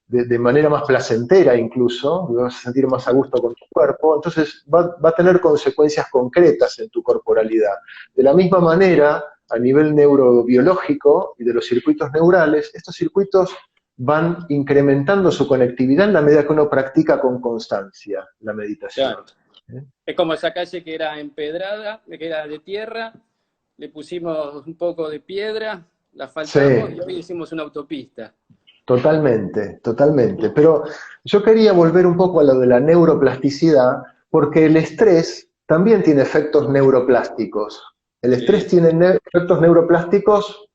de manera más placentera incluso, y vas a sentir más a gusto con tu cuerpo, entonces va a tener consecuencias concretas en tu corporalidad. De la misma manera, a nivel neurobiológico y de los circuitos neurales, estos circuitos van incrementando su conectividad en la medida que uno practica con constancia la meditación. claro. ¿Eh? Es como esa calle que era empedrada, que era de tierra, le pusimos un poco de piedra, la Sí, asfaltamos y hoy hicimos una autopista. totalmente, totalmente. Pero yo quería volver un poco a lo de la neuroplasticidad, porque el estrés también tiene efectos neuroplásticos. El estrés Sí, tiene efectos neuroplásticos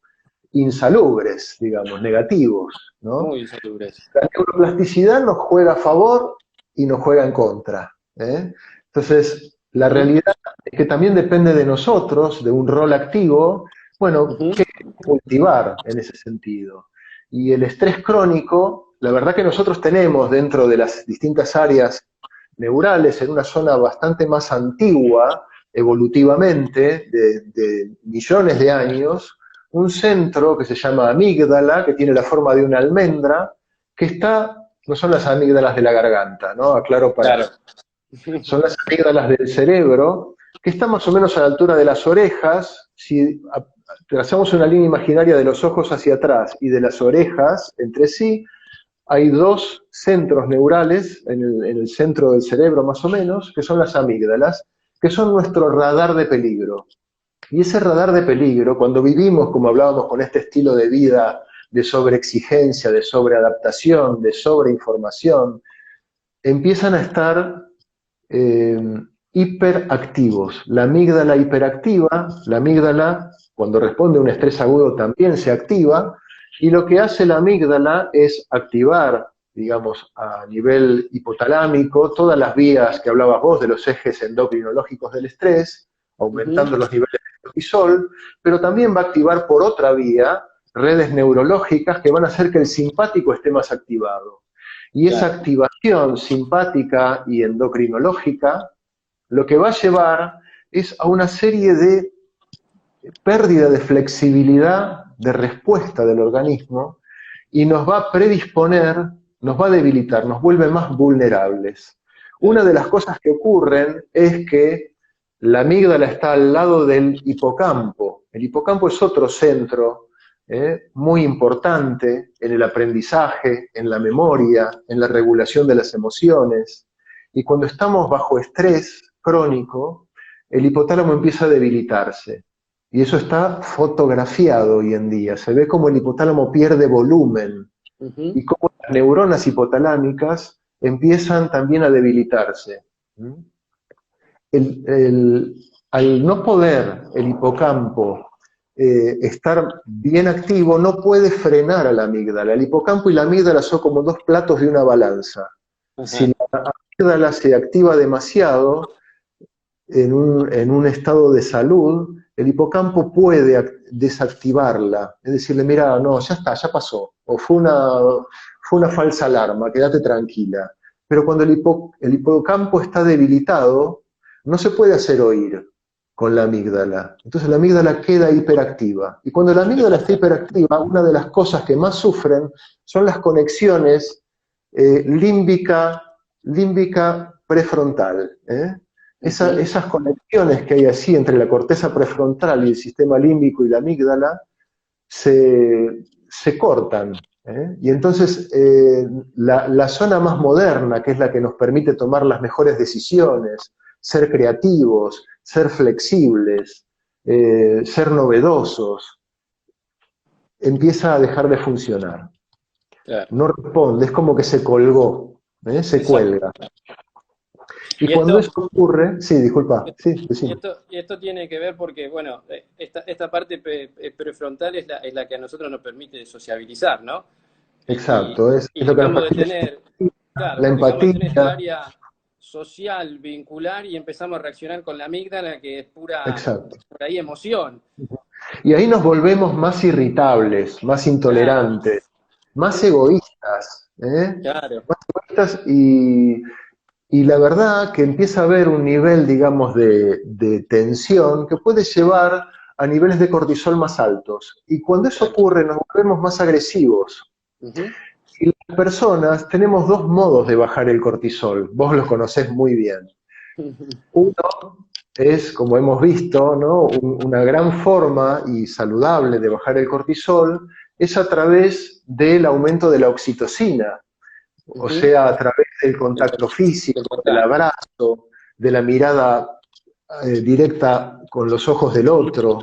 insalubres, digamos, negativos, ¿no? muy insalubres. La neuroplasticidad nos juega a favor y nos juega en contra. Entonces, la Ujú, realidad es que también depende de nosotros, de un rol activo, bueno, ujú. qué cultivar en ese sentido. Y el estrés crónico, la verdad que nosotros tenemos dentro de las distintas áreas neurales, en una zona bastante más antigua, evolutivamente, de millones de años, un centro que se llama amígdala, que tiene la forma de una almendra, que está, no son las amígdalas de la garganta, ¿no? Aclaro para, Claro. son las amígdalas del cerebro, que están más o menos a la altura de las orejas. Si trazamos una línea imaginaria de los ojos hacia atrás y de las orejas entre sí, hay dos centros neurales en el centro del cerebro más o menos, que son las amígdalas, que son nuestro radar de peligro. Y ese radar de peligro, cuando vivimos, como hablábamos, con este estilo de vida de sobreexigencia, de sobreadaptación, de sobreinformación, empiezan a estar eh, hiperactivos. La amígdala hiperactiva, la amígdala cuando responde a un estrés agudo también se activa, y lo que hace la amígdala es activar digamos, a nivel hipotalámico, todas las vías que hablabas vos de los ejes endocrinológicos del estrés, aumentando los niveles de cortisol, pero también va a activar por otra vía redes neurológicas que van a hacer que el simpático esté más activado. Y esa activación simpática y endocrinológica lo que va a llevar es a una serie de pérdida de flexibilidad de respuesta del organismo y nos va a predisponer, nos va a debilitar, nos vuelve más vulnerables. Una de las cosas que ocurren es que la amígdala está al lado del hipocampo. El hipocampo es otro centro muy importante en el aprendizaje, en la memoria, en la regulación de las emociones. Y cuando estamos bajo estrés crónico, el hipotálamo empieza a debilitarse. Y eso está fotografiado hoy en día. Se ve como el hipotálamo pierde volumen y como las neuronas hipotalámicas empiezan también a debilitarse. Al no poder el hipocampo estar bien activo, no puede frenar a la amígdala. El hipocampo y la amígdala son como dos platos de una balanza. Si la amígdala se activa demasiado en un estado de salud, el hipocampo puede desactivarla, es decirle, mira, no, ya está, ya pasó, o fue una falsa alarma, quédate tranquila. Pero cuando el hipocampo está debilitado, no se puede hacer oír con la amígdala. Entonces la amígdala queda hiperactiva. Y cuando la amígdala está hiperactiva, una de las cosas que más sufren son las conexiones límbica prefrontal. Esas conexiones que hay así entre la corteza prefrontal y el sistema límbico y la amígdala se cortan. Y entonces la zona más moderna, que es la que nos permite tomar las mejores decisiones, ser creativos, ser flexibles, ser novedosos, empieza a dejar de funcionar. Claro. No responde, es como que se colgó, se cuelga. Y cuando eso ocurre, sí, disculpa. Y esto tiene que ver porque, bueno, esta parte prefrontal es la que a nosotros nos permite sociabilizar, ¿no? Exacto, es lo que nos permite tener, claro, la empatía. Tener esta área social, vincular, y empezamos a reaccionar con la amígdala, que es pura, por ahí, emoción. Y ahí nos volvemos más irritables, más intolerantes, más egoístas, Claro. Más egoístas y la verdad que empieza a haber un nivel, digamos, de tensión que puede llevar a niveles de cortisol más altos. Y cuando eso ocurre nos volvemos más agresivos. Y las personas tenemos dos modos de bajar el cortisol, vos los conocés muy bien. Uno es, como hemos visto, ¿no? Una gran forma y saludable de bajar el cortisol es a través del aumento de la oxitocina, o sea, a través del contacto físico, del abrazo, de la mirada directa con los ojos del otro,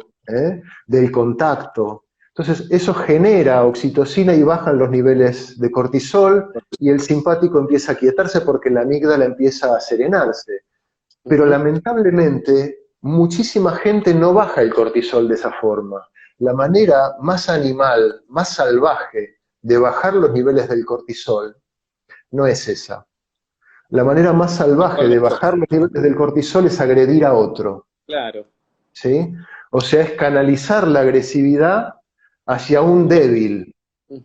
del contacto. Entonces, eso genera oxitocina y bajan los niveles de cortisol y el simpático empieza a quietarse porque la amígdala empieza a serenarse. Pero lamentablemente, muchísima gente no baja el cortisol de esa forma. La manera más animal, más salvaje de bajar los niveles del cortisol no es esa. La manera más salvaje de bajar los niveles del cortisol es agredir a otro. Claro. ¿Sí? O sea, es canalizar la agresividad hacia un débil,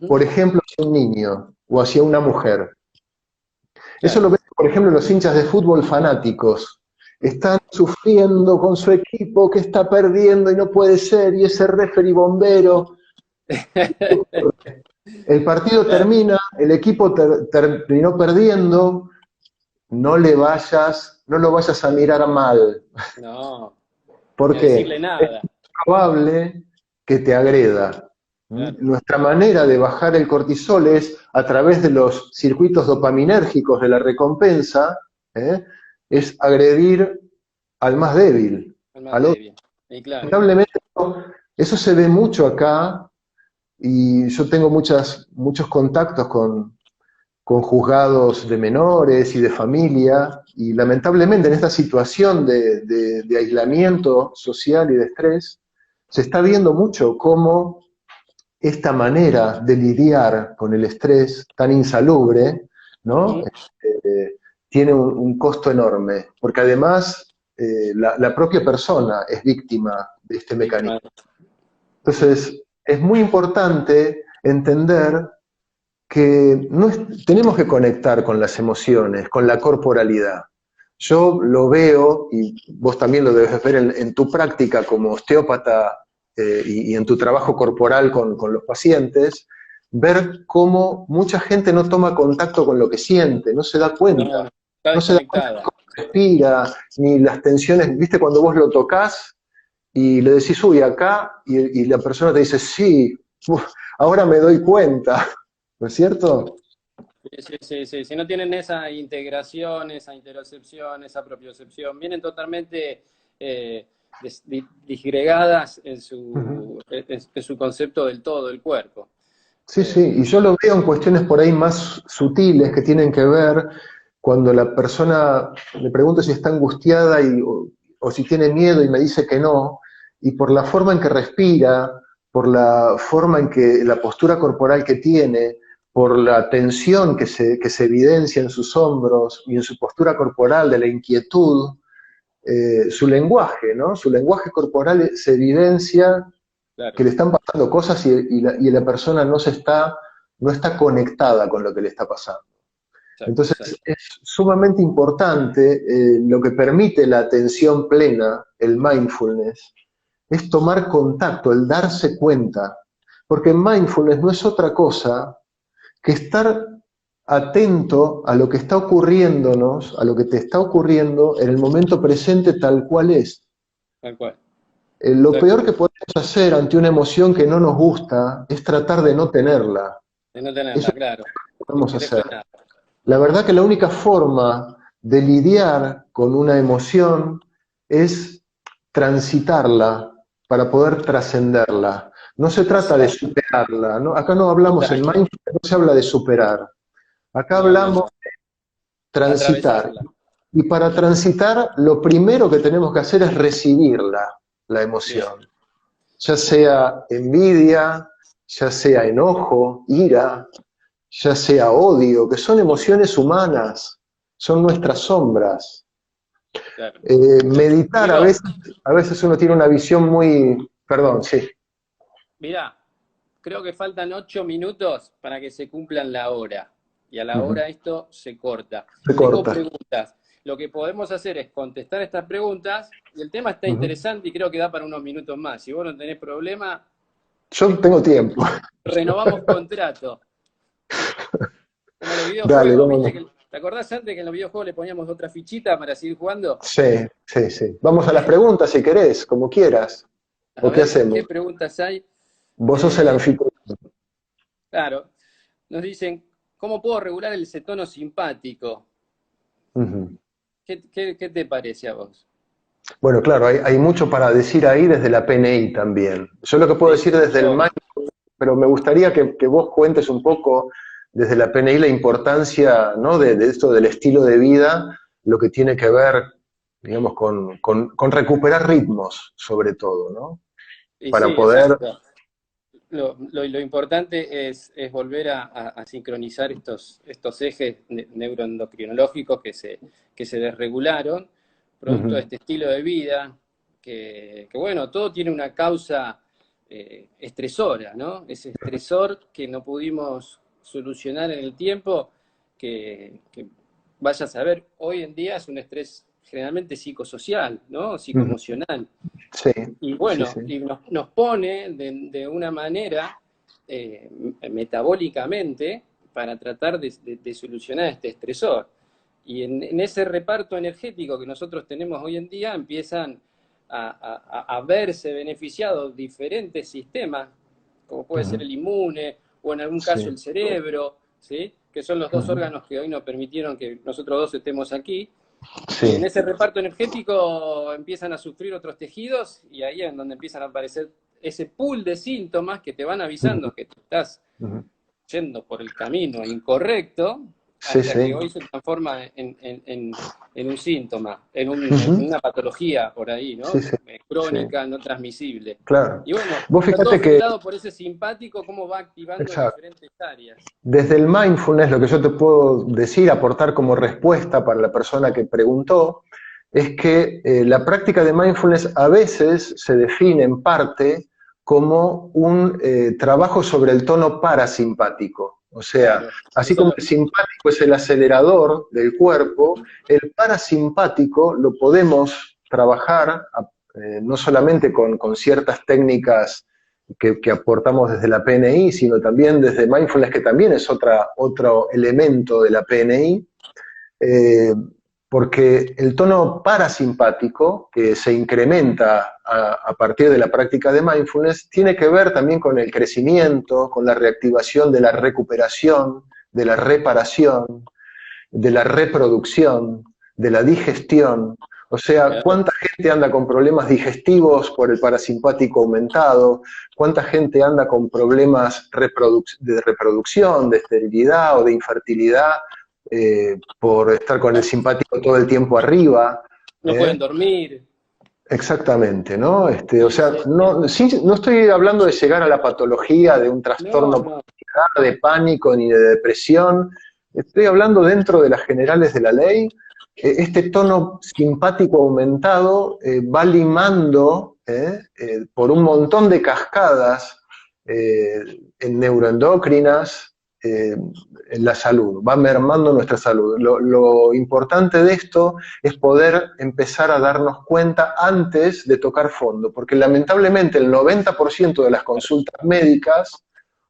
por ejemplo, hacia un niño o hacia una mujer. Eso lo ves, por ejemplo, los hinchas de fútbol fanáticos. Están sufriendo con su equipo que está perdiendo y no puede ser, y ese referee bombero. El partido termina, el equipo terminó perdiendo, no lo vayas a mirar mal. No. Porque decirle nada. Es probable que te agreda. Claro. Nuestra manera de bajar el cortisol es a través de los circuitos dopaminérgicos de la recompensa, es agredir al más débil. Al débil. Y claro. Lamentablemente eso se ve mucho acá, y yo tengo muchos contactos con juzgados de menores y de familia, y lamentablemente en esta situación de aislamiento social y de estrés, se está viendo mucho cómo esta manera de lidiar con el estrés tan insalubre, ¿no? Ujú. Tiene un costo enorme, porque además la propia persona es víctima de este Víctima mecanismo. de esto. Entonces, es muy importante entender que tenemos que conectar con las emociones, con la corporalidad. Yo lo veo, y vos también lo debes ver en tu práctica como osteópata y en tu trabajo corporal con los pacientes, ver cómo mucha gente no toma contacto con lo que siente, no se da No, cuenta. no, está No se da cuenta de desconectada. cómo respira, ni las tensiones, viste cuando vos lo tocas y le decís, uy, acá, y la persona te dice, sí, uf, ahora me doy cuenta, ¿no es cierto? Sí, sí, sí, sí. Si no tienen esa integración, esa interocepción, esa propiocepción, vienen totalmente disgregadas Ujú. en su concepto del todo del cuerpo. Sí, sí, Eh, y yo lo veo en cuestiones por ahí más sutiles que tienen que ver cuando la persona, le pregunto si está angustiada o si tiene miedo y me dice que no, y por la forma en que respira, por la forma en que, la postura corporal que tiene, por la tensión que se evidencia en sus hombros y en su postura corporal de la inquietud, su lenguaje, ¿no? Su lenguaje corporal se evidencia claro, que le están pasando cosas y la persona no está conectada con lo que le está pasando. exacto, Entonces exacto. es sumamente importante lo que permite la atención plena, el mindfulness, es tomar contacto, el darse cuenta, porque mindfulness no es otra cosa que estar atento a lo que está ocurriéndonos, a lo que te está ocurriendo en el momento presente tal cual es. Tal cual. Lo Tal peor cual. que podemos hacer ante una emoción que no nos gusta es tratar de no tenerla. De no Eso tenerla, claro. no podemos Querés hacer. frenar. La verdad que la única forma de lidiar con una emoción es transitarla para poder trascenderla. No se trata de Exacto. superarla, ¿no? Acá no hablamos en Exacto. mindfulness, no se habla de superar. Acá No, no, hablamos no. de transitar. Atravesarla. Y para transitar, lo primero que tenemos que hacer es recibirla, la Bien. emoción. Ya sea envidia, ya sea enojo, ira, ya sea odio, que son emociones humanas, son nuestras sombras. Claro. Meditar, a Diego, veces, a veces uno tiene una visión muy, perdón, sí. mirá, creo que faltan 8 minutos para que se cumplan la hora. Y a la Ujú. hora esto se corta. Se Tengo corta. preguntas. Lo que podemos hacer es contestar estas preguntas. Y el tema está Ujú. interesante y creo que da para unos minutos más. Si vos no tenés problema, Yo tengo tiempo. renovamos contrato. Como los Dale, videojuegos, cómo ¿viste? no. ¿Te acordás antes que en los videojuegos le poníamos otra fichita para seguir jugando? Sí, sí, sí. Vamos a las preguntas si querés, como quieras. A ¿O qué ver, hacemos? ¿qué preguntas hay? Vos sos el Eh, anfitrión. claro, nos dicen, ¿cómo puedo regular el cetono simpático? Ujú. ¿Qué te parece a vos? Bueno, claro, hay mucho para decir ahí desde la PNI también. Yo lo que puedo Sí, decir desde el obvio. mindfulness, pero me gustaría que vos cuentes un poco desde la PNI la importancia, ¿no? de esto del estilo de vida, lo que tiene que ver, digamos, con recuperar ritmos, sobre todo, ¿no? Y Para sí, poder... exacto. Lo importante es volver a sincronizar estos ejes neuroendocrinológicos que se desregularon, producto de Ujú, este estilo de vida, bueno, todo tiene una causa estresora, ¿no? Ese estresor que no pudimos solucionar en el tiempo, que vaya a saber, hoy en día es un estrés generalmente psicosocial, ¿no? ujú. Psicoemocional. Sí, Y sí, bueno, sí. y nos pone de una manera eh, metabólicamente para tratar de solucionar este estresor. Y en ese reparto energético que nosotros tenemos hoy en día empiezan a verse beneficiados diferentes sistemas, como puede ser Ujú, el inmune o en algún caso sí. el cerebro, ¿sí? Que son los dos Ujú, órganos que hoy nos permitieron que nosotros dos estemos aquí. Y en sí. ese reparto energético empiezan a sufrir otros tejidos y ahí es donde empiezan a aparecer ese pool de síntomas que te van Ujú, avisando que te estás ujú, yendo por el camino incorrecto Sí, hasta que sí. hoy se transforma en un síntoma, en Ujú. una patología por ahí, Sí, ¿no? sí, sí, Crónica, no transmisible. claro. Y bueno, Vos está todo fíjate que, generado por ese simpático, cómo va activando en exacto, diferentes áreas. desde el mindfulness lo que yo te puedo decir, aportar como respuesta para la persona que preguntó, es que la práctica de mindfulness a veces se define en parte como un trabajo sobre el tono parasimpático. O sea, Claro, así eso como lo, el simpático es el acelerador del cuerpo, el parasimpático lo podemos trabajar no solamente con ciertas técnicas que aportamos desde la PNI, sino también desde Mindfulness, que también es otro elemento de la PNI, eh, porque el tono parasimpático, que se incrementa a partir de la práctica de mindfulness, tiene que ver también con el crecimiento, con la reactivación de la recuperación, de la reparación, de la reproducción, de la digestión. O sea, claro, ¿cuánta gente anda con problemas digestivos por el parasimpático aumentado? ¿Cuánta gente anda con problemas de reproducción, de esterilidad o de infertilidad por estar con el simpático todo el tiempo arriba? no ¿Eh? pueden dormir. Exactamente, ¿no? O Sí, sea, sí. no estoy hablando de llegar a la patología de un No, trastorno no, de pánico ni de depresión, estoy hablando dentro de las generales de la ley. Este tono simpático aumentado va limando por un montón de cascadas en neuroendocrinas en la salud, va mermando nuestra salud. Lo importante de esto es poder empezar a darnos cuenta antes de tocar fondo, porque lamentablemente el 90% de las consultas médicas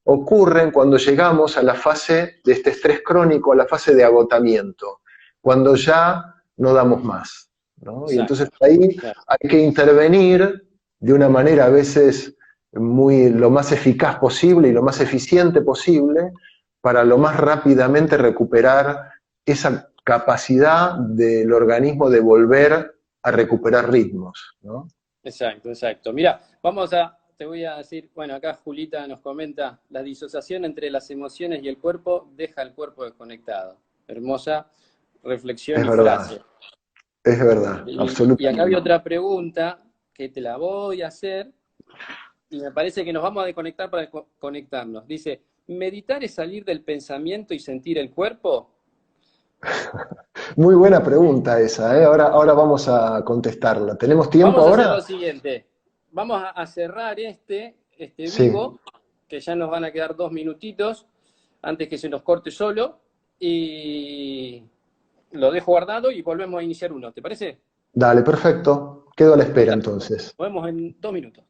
ocurren cuando llegamos a la fase de este estrés crónico, a la fase de agotamiento, cuando ya no damos más, ¿no? Y entonces exacto. ahí Claro. hay que intervenir de una manera a veces lo más eficaz posible y lo más eficiente posible para lo más rápidamente recuperar esa capacidad del organismo de volver a recuperar ritmos, ¿no? Exacto, exacto. Mira, te voy a decir, bueno, acá Julita nos comenta, la disociación entre las emociones y el cuerpo deja el cuerpo desconectado. Hermosa reflexión Es y verdad, frase. es verdad, Y acá había absolutamente. otra pregunta que te la voy a hacer y me parece que nos vamos a desconectar para conectarnos. Dice, ¿meditar es salir del pensamiento y sentir el cuerpo? Muy buena pregunta esa, ¿eh? Ahora vamos a contestarla. ¿Tenemos tiempo Vamos a hacer ahora? lo siguiente. Vamos a cerrar este Sí, vivo, que ya nos van a quedar 2 minutitos antes que se nos corte solo. Y lo dejo guardado y volvemos a iniciar uno. ¿Te parece? dale, perfecto. Quedo a la espera Fantástico. entonces. Nos vemos en 2 minutos.